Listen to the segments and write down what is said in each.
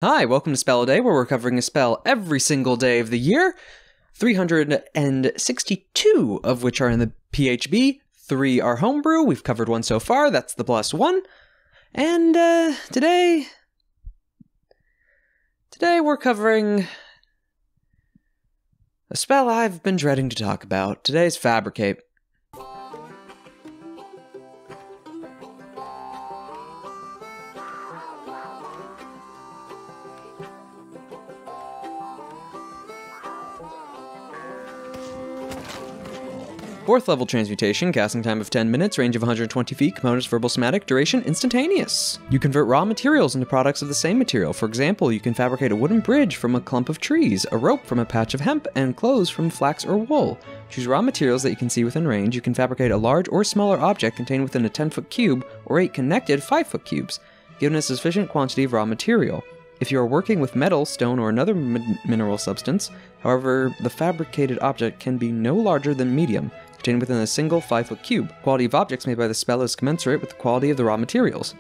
Hi, welcome to Spell a Day, where we're covering a spell every single day of the year. 362 of which are in the PHB, 3 are homebrew. We've covered one so far, that's the +1. And today we're covering a spell I've been dreading to talk about. Today's Fabricate. Fourth level transmutation, casting time of 10 minutes, range of 120 feet, components verbal somatic, duration instantaneous. You convert raw materials into products of the same material. For example, you can fabricate a wooden bridge from a clump of trees, a rope from a patch of hemp, and clothes from flax or wool. Choose raw materials that you can see within range. You can fabricate a large or smaller object contained within a 10-foot cube, or 8 connected 5-foot cubes, given a sufficient quantity of raw material. If you are working with metal, stone, or another mineral substance, however, the fabricated object can be no larger than medium, contained within a single 5-foot cube. Quality of objects made by the spell is commensurate with the quality of the raw materials.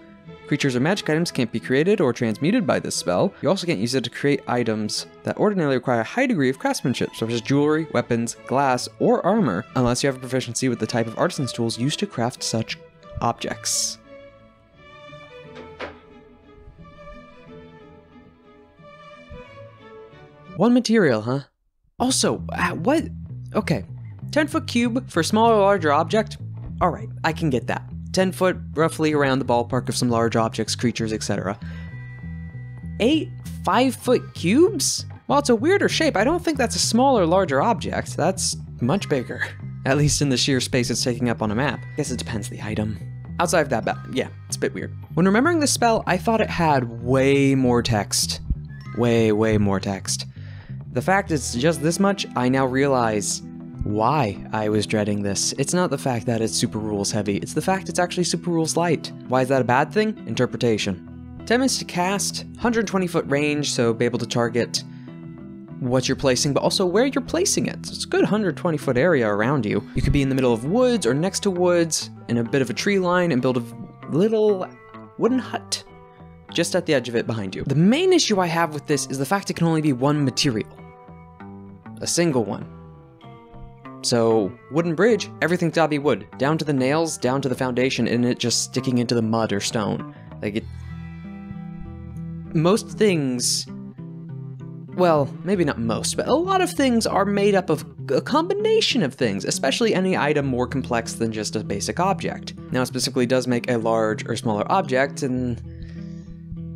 Creatures or magic items can't be created or transmuted by this spell. You also can't use it to create items that ordinarily require a high degree of craftsmanship, such as jewelry, weapons, glass, or armor, unless you have a proficiency with the type of artisan's tools used to craft such objects. One material, huh? Also, what? Okay. 10-foot cube for smaller or larger object? Alright, I can get that. 10 foot, roughly around the ballpark of some large objects, creatures, etc. 8 5-foot cubes? While it's a weirder shape, I don't think that's a smaller, larger object. That's much bigger. At least in the sheer space it's taking up on a map. I guess it depends the item. Outside of that, yeah, it's a bit weird. When remembering this spell, I thought it had way more text. Way more text. The fact it's just this much, I now realize why I was dreading this. It's not the fact that it's super rules heavy, it's the fact it's actually super rules light. Why is that a bad thing? Interpretation. 10 minutes to cast, 120 foot range, so be able to target what you're placing, but also where you're placing it. So it's a good 120 foot area around you. You could be in the middle of woods or next to woods, in a bit of a tree line, and build a little wooden hut just at the edge of it behind you. The main issue I have with this is the fact it can only be one material. A single one. So, wooden bridge, everything's gotta be wood. Down to the nails, down to the foundation, and it just sticking into the mud or stone. Like it... Most things... Well, maybe not most, but a lot of things are made up of a combination of things, especially any item more complex than just a basic object. Now, it specifically does make a large or smaller object, and...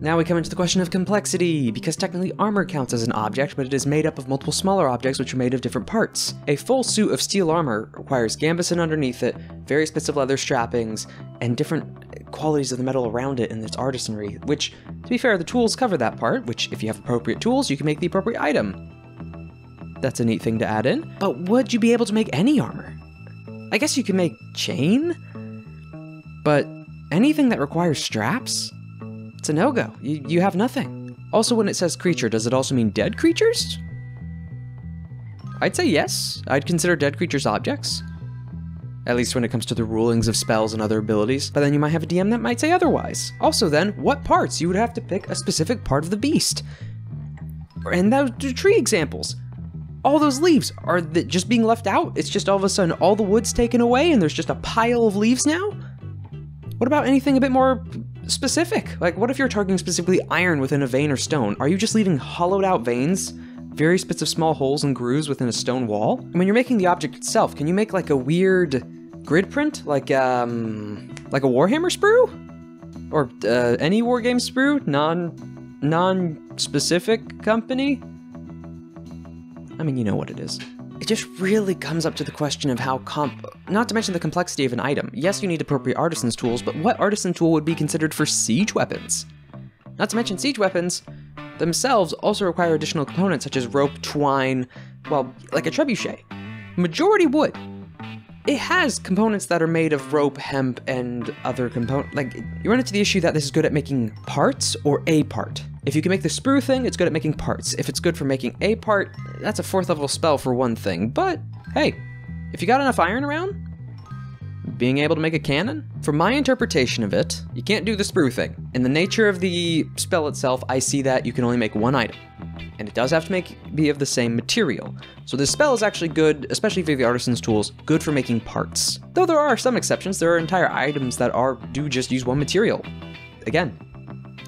Now we come into the question of complexity, because technically armor counts as an object, but it is made up of multiple smaller objects which are made of different parts. A full suit of steel armor requires gambeson underneath it, various bits of leather strappings, and different qualities of the metal around it and its artisanry, which, to be fair, the tools cover that part, which if you have appropriate tools, you can make the appropriate item. That's a neat thing to add in. But would you be able to make any armor? I guess you can make chain, but anything that requires straps? It's a no-go. You have nothing. Also, when it says creature, does it also mean dead creatures? I'd say yes. I'd consider dead creatures objects. At least when it comes to the rulings of spells and other abilities. But then you might have a DM that might say otherwise. Also then, what parts? You would have to pick a specific part of the beast. And those tree examples. All those leaves, are they just being left out? It's just all of a sudden all the wood's taken away and there's just a pile of leaves now? What about anything a bit more specific? Like, what if you're targeting specifically iron within a vein or stone? Are you just leaving hollowed out veins? Various bits of small holes and grooves within a stone wall? And when you're making the object itself, can you make like a weird grid print? Like a Warhammer sprue? Or any wargame sprue? Non-specific company? I mean, you know what it is. It just really comes up to the question of how not to mention the complexity of an item. Yes, you need appropriate artisan's tools, but what artisan tool would be considered for siege weapons? Not to mention siege weapons themselves also require additional components such as rope, twine, well, like a trebuchet. Majority wood. It has components that are made of rope, hemp, and other components. Like, you run into the issue that this is good at making parts or a part. If you can make the sprue thing, it's good at making parts. If it's good for making a part, that's a 4th level spell for one thing. But, hey, if you got enough iron around, being able to make a cannon? From my interpretation of it, You can't do the sprue thing. In the nature of the spell itself, I see that you can only make one item. And it does have to be of the same material. So this spell is actually good, especially for the Artisan's tools, good for making parts. Though there are some exceptions, there are entire items that do just use one material. Again,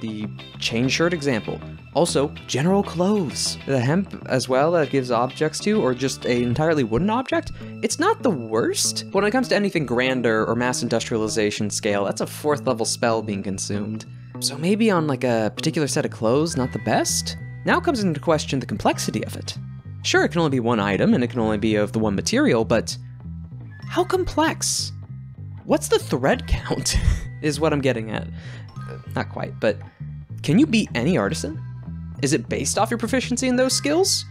the chain shirt example. Also, general clothes. The hemp as well that gives objects to, or just an entirely wooden object, it's not the worst. But when it comes to anything grander or mass industrialization scale, that's a 4th level spell being consumed. So maybe on like a particular set of clothes, not the best? Now comes into question the complexity of it. Sure, it can only be one item and it can only be of the one material, but how complex? What's the thread count is what I'm getting at. Not quite, but can you beat any artisan? Is it based off your proficiency in those skills?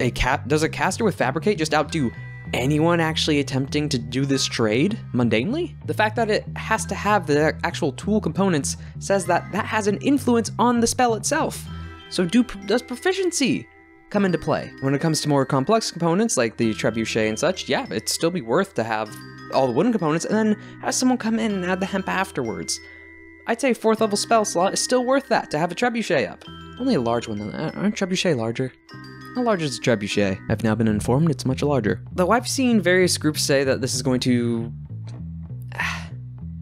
Does a caster with Fabricate just outdo anyone actually attempting to do this trade mundanely? The fact that it has to have the actual tool components says that that has an influence on the spell itself. So does proficiency come into play? When it comes to more complex components like the trebuchet and such, yeah, it'd still be worth to have all the wooden components and then have someone come in and add the hemp afterwards. I'd say 4th level spell slot is still worth that to have a trebuchet up. Only a large one though. Aren't trebuchet larger? How large is a trebuchet? I've now been informed it's much larger. Though I've seen various groups say that this is going to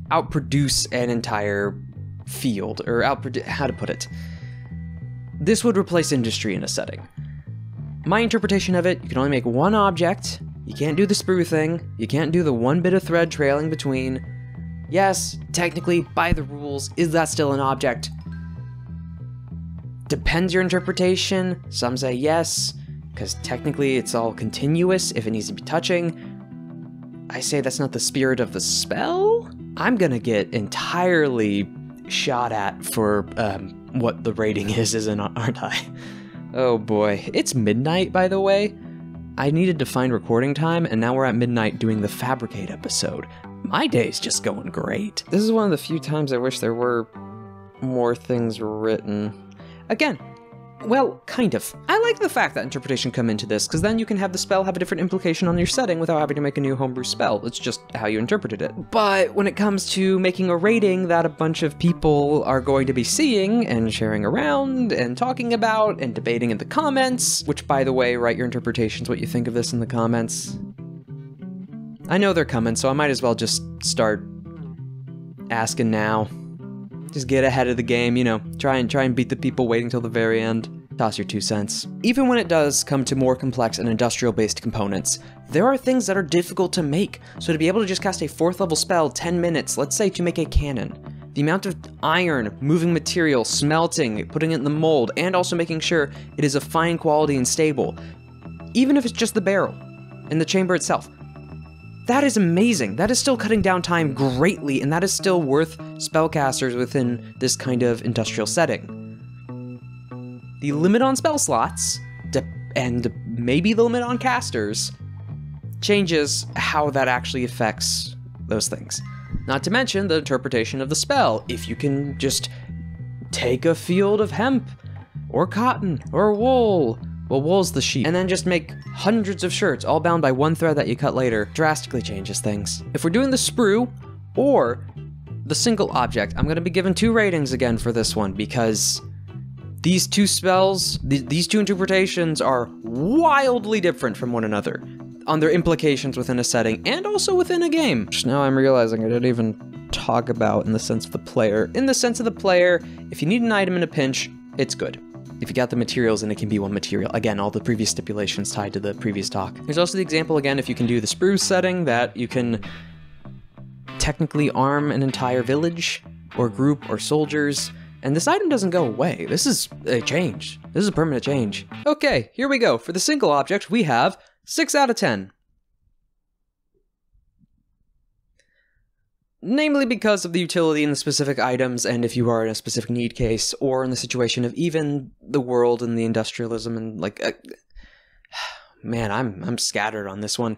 outproduce an entire field, or how to put it. This would replace industry in a setting. My interpretation of it, you can only make one object, you can't do the sprue thing, you can't do the one bit of thread trailing between. Yes, technically, by the rules, is that still an object? Depends your interpretation. Some say yes, because technically it's all continuous if it needs to be touching. I say that's not the spirit of the spell. I'm gonna get entirely shot at for what the rating is, aren't I? Oh boy. It's midnight, by the way. I needed to find recording time, and now we're at midnight doing the Fabricate episode. My day's just going great. This is one of the few times I wish there were more things written. Again, well, kind of. I like the fact that interpretation come into this, because then you can have the spell have a different implication on your setting without having to make a new homebrew spell. It's just how you interpreted it. But when it comes to making a rating that a bunch of people are going to be seeing and sharing around and talking about and debating in the comments, which, by the way, write your interpretations, what you think of this in the comments. I know they're coming, so I might as well just start asking now. Just get ahead of the game, you know, try and beat the people waiting till the very end. Toss your 2 cents. Even when it does come to more complex and industrial-based components, there are things that are difficult to make. So to be able to just cast a 4th level spell 10 minutes, let's say to make a cannon, the amount of iron, moving material, smelting, putting it in the mold, and also making sure it is of fine quality and stable, even if it's just the barrel and the chamber itself. That is amazing. That is still cutting down time greatly, and that is still worth spellcasters within this kind of industrial setting. The limit on spell slots, and maybe the limit on casters, changes how that actually affects those things. Not to mention the interpretation of the spell. If you can just take a field of hemp, or cotton, or wool, well, wool's the sheep, and then just make hundreds of shirts, all bound by one thread that you cut later, drastically changes things. If we're doing the sprue, or the single object, I'm gonna be given 2 ratings again for this one, because these 2 spells, these 2 interpretations are wildly different from one another, on their implications within a setting, and also within a game. Which now I'm realizing I didn't even talk about in the sense of the player. In the sense of the player, if you need an item in a pinch, it's good. If you got the materials, and it can be one material. Again, all the previous stipulations tied to the previous talk. There's also the example, again, if you can do the sprue setting, that you can technically arm an entire village, or group, or soldiers, and this item doesn't go away. This is a change. This is a permanent change. Okay, here we go. For the single object, we have 6 out of 10. Namely because of the utility in the specific items, and if you are in a specific need case, or in the situation of even the world and the industrialism and man, I'm scattered on this one.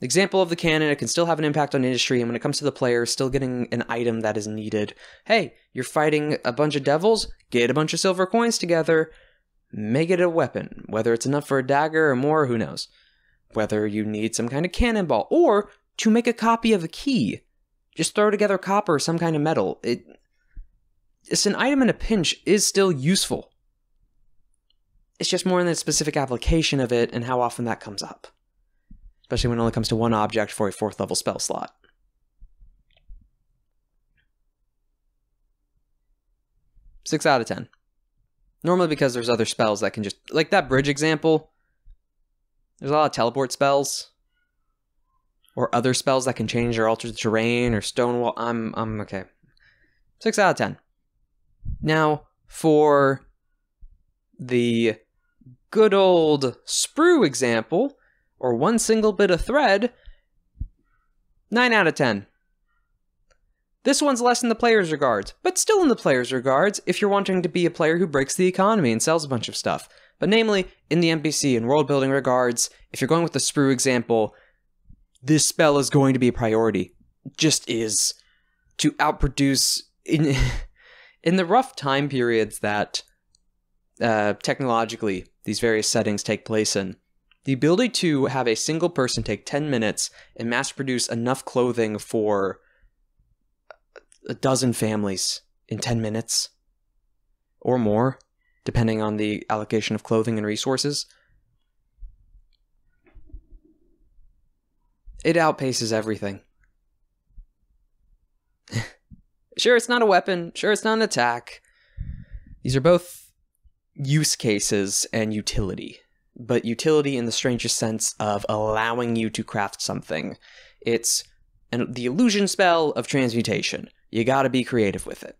Example of the cannon, it can still have an impact on industry, and when it comes to the player, still getting an item that is needed. Hey, you're fighting a bunch of devils, get a bunch of silver coins together, make it a weapon. Whether it's enough for a dagger or more, who knows. Whether you need some kind of cannonball, or to make a copy of the key. Just throw together copper or some kind of metal. it's an item in a pinch is still useful. It's just more in the specific application of it and how often that comes up. Especially when it only comes to one object for a 4th level spell slot. Six out of 10. Normally because there's other spells that can just... Like that bridge example. There's a lot of teleport spells. Or other spells that can change or alter the terrain or stone wall. I'm okay. 6 out of 10. Now, for the good old sprue example, or one single bit of thread, 9 out of 10. This one's less in the player's regards, but still in the player's regards if you're wanting to be a player who breaks the economy and sells a bunch of stuff. But namely, in the NPC and world-building regards, if you're going with the sprue example, this spell is going to be a priority. Just is. To outproduce... In the rough time periods that technologically these various settings take place in, the ability to have a single person take 10 minutes and mass produce enough clothing for a dozen families in 10 minutes or more, depending on the allocation of clothing and resources, it outpaces everything. Sure, it's not a weapon. Sure, it's not an attack. These are both use cases and utility. But utility in the strangest sense of allowing you to craft something. It's the illusion spell of transmutation. You gotta be creative with it.